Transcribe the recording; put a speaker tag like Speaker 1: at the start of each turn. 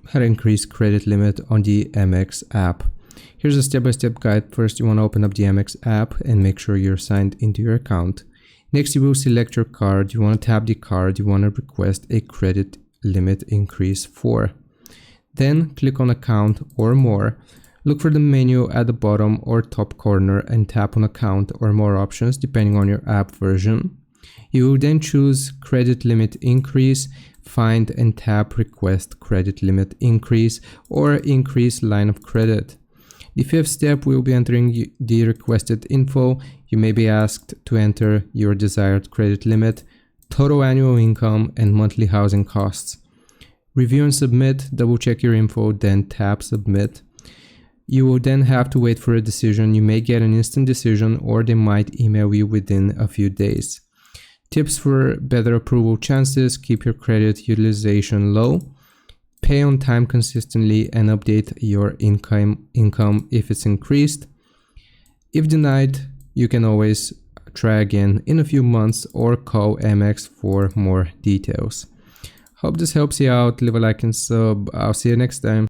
Speaker 1: how to increase credit limit on the Amex app. Here's a step-by-step guide. First, you want to open up the Amex app and make sure you're signed into your account. Next, you will select your card. You want to tap the card you want to request a credit limit increase for. Then click on account or more. Look for the menu at the bottom or top corner and tap on account or more options depending on your app version. You will then choose credit limit increase, find and tap request credit limit increase or increase line of credit. The fifth step will be entering the requested info. You may be asked to enter your desired credit limit, total annual income, and monthly housing costs. Review and submit, double check your info, then tap submit. You will then have to wait for a decision. You may get an instant decision or they might email you within a few days. Tips for better approval chances: keep your credit utilization low, pay on time consistently, and update your income if it's increased. If denied, you can always try again in a few months or call Amex for more details. Hope this helps you out. Leave a like and sub. I'll see you next time.